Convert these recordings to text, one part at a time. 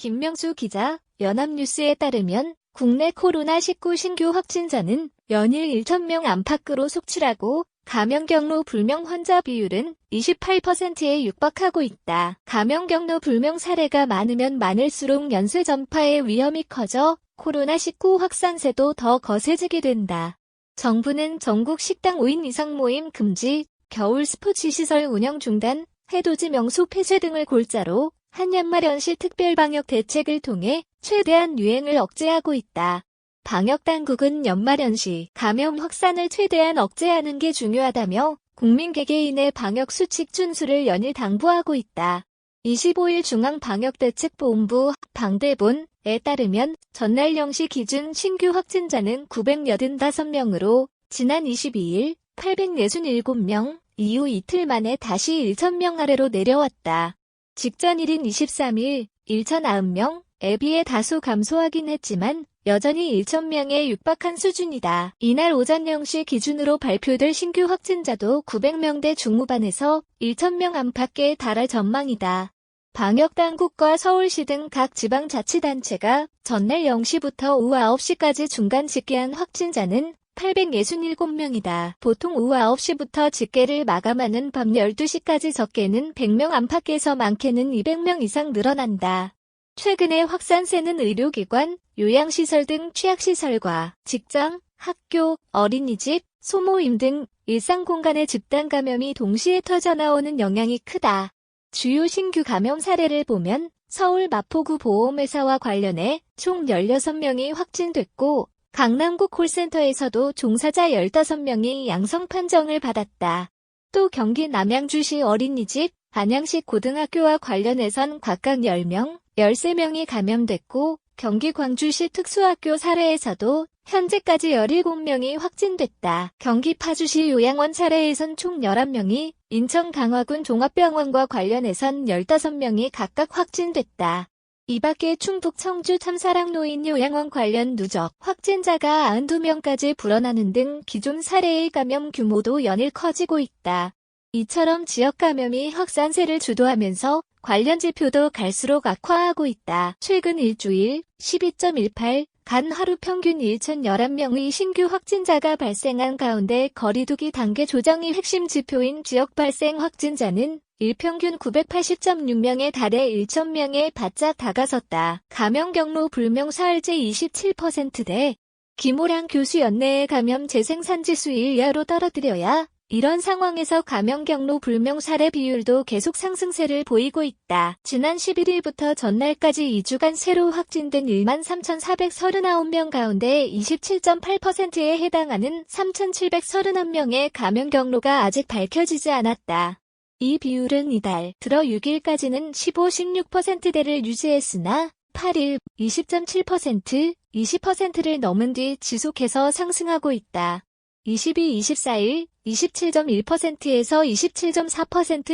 김명수 기자, 연합뉴스에 따르면 국내 코로나19 신규 확진자는 연일 1,000명 안팎으로 속출하고 감염 경로 불명 환자 비율은 28%에 육박하고 있다. 감염 경로 불명 사례가 많으면 많을수록 연쇄 전파의 위험이 커져 코로나19 확산세도 더 거세지게 된다. 정부는 전국 식당 5인 이상 모임 금지, 겨울 스포츠 시설 운영 중단, 해돋이 명소 폐쇄 등을 골자로 한연말연시 특별방역 대책을 통해 최대한 유행을 억제하고 있다. 방역당국은 연말연시 감염 확산을 최대한 억제하는 게 중요하다며 국민 개개인의 방역수칙 준수를 연일 당부하고 있다. 25일 중앙방역대책본부 방대본에 따르면 전날 0시 기준 신규 확진자는 985명으로 지난 22일 867명, 이후 이틀 만에 다시 1,000명 아래로 내려왔다. 직전 1인 23일 1,009명에 비해 다소 감소하긴 했지만 여전히 1,000명에 육박한 수준이다. 이날 오전 0시 기준으로 발표될 신규 확진자도 900명대 중후반에서 1,000명 안팎에 달할 전망이다. 방역당국과 서울시 등 각 지방자치단체가 전날 0시부터 오후 9시까지 중간 집계한 확진자는 867명이다. 보통 오후 9시부터 집계를 마감하는 밤 12시까지 적게는 100명 안팎에서 많게는 200명 이상 늘어난다. 최근의 확산세는 의료기관, 요양시설 등 취약시설과 직장, 학교, 어린이집, 소모임 등 일상공간의 집단 감염이 동시에 터져나오는 영향이 크다. 주요 신규 감염 사례를 보면 서울 마포구 보험회사와 관련해 총 16명이 확진됐고 강남구 콜센터에서도 종사자 15명이 양성 판정을 받았다. 또 경기 남양주시 어린이집, 안양시 고등학교와 관련해선 각각 10명, 13명이 감염됐고 경기 광주시 특수학교 사례에서도 현재까지 17명이 확진됐다. 경기 파주시 요양원 사례에선 총 11명이, 인천 강화군 종합병원과 관련해선 15명이 각각 확진됐다. 이 밖에 충북 청주 참사랑노인 요양원 관련 누적 확진자가 92명까지 불어나는 등 기존 사례의 감염 규모도 연일 커지고 있다. 이처럼 지역 감염이 확산세를 주도하면서 관련 지표도 갈수록 악화하고 있다. 최근 일주일 12.18간 하루 평균 1,011명의 신규 확진자가 발생한 가운데 거리두기 단계 조정이 핵심 지표인 지역 발생 확진자는 일평균 980.6명에 달해 1,000명에 바짝 다가섰다. 감염 경로 불명 사흘째 27%대. 김호랑 교수 연내에 감염 재생산지수 1 이하로 떨어뜨려야 이런 상황에서 감염 경로 불명 사례 비율도 계속 상승세를 보이고 있다. 지난 11일부터 전날까지 2주간 새로 확진된 13,439명 가운데 27.8%에 해당하는 3,731명의 감염 경로가 아직 밝혀지지 않았다. 이 비율은 이달 들어 6일까지는 15-16%대를 유지했으나 8일 20.7%, 20%를 넘은 뒤 지속해서 상승하고 있다. 22-24일 27.1%에서 27.4%,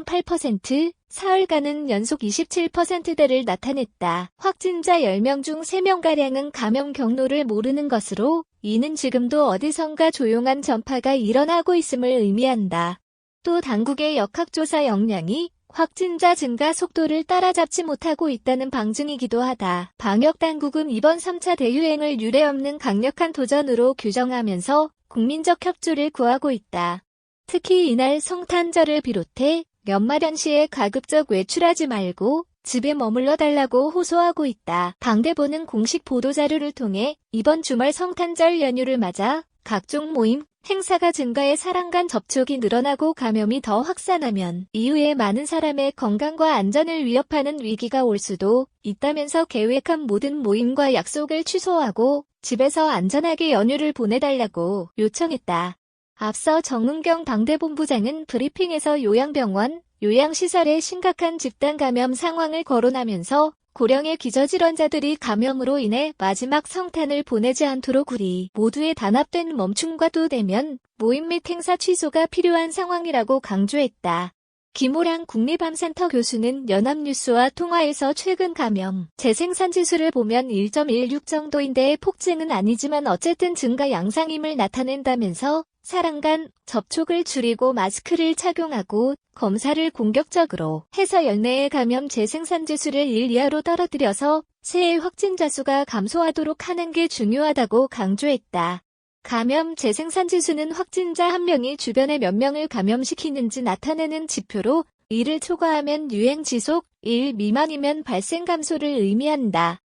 27.8%, 사흘간은 연속 27%대를 나타냈다. 확진자 10명 중 3명가량은 감염 경로를 모르는 것으로 이는 지금도 어디선가 조용한 전파가 일어나고 있음을 의미한다. 또 당국의 역학조사 역량이 확진자 증가 속도를 따라잡지 못하고 있다는 방증이기도 하다. 방역당국은 이번 3차 대유행을 유례없는 강력한 도전으로 규정하면서 국민적 협조를 구하고 있다. 특히 이날 성탄절을 비롯해 연말연시에 가급적 외출하지 말고 집에 머물러 달라고 호소하고 있다. 방대본은 공식 보도자료를 통해 이번 주말 성탄절 연휴를 맞아 각종 모임, 행사가 증가해 사람 간 접촉이 늘어나고 감염이 더 확산하면 이후에 많은 사람의 건강과 안전을 위협하는 위기가 올 수도 있다면서 계획한 모든 모임과 약속을 취소하고 집에서 안전하게 연휴를 보내달라고 요청했다. 앞서 정은경 방대본부장은 브리핑에서 요양병원, 요양시설의 심각한 집단 감염 상황을 거론하면서 고령의 기저질환자들이 감염으로 인해 마지막 성탄을 보내지 않도록 우리 모두의 단합된 멈춤과 또 대면 모임 및 행사 취소가 필요한 상황이라고 강조했다. 김호랑 국립암센터 교수는 연합뉴스와 통화에서 최근 감염 재생산 지수를 보면 1.16 정도인데 폭증은 아니지만 어쨌든 증가 양상임을 나타낸다면서 사람 간 접촉을 줄이고 마스크를 착용하고 검사를 공격적으로 해서 연내의 감염 재생산 지수를 1 이하로 떨어뜨려서 새해 확진자 수가 감소하도록 하는 게 중요하다고 강조했다. 감염 재생산 지수는 확진자 한 명이 주변에 몇 명을 감염시키는지 나타내는 지표로 1을 초과하면 유행 지속, 1 미만이면 발생 감소를 의미한다.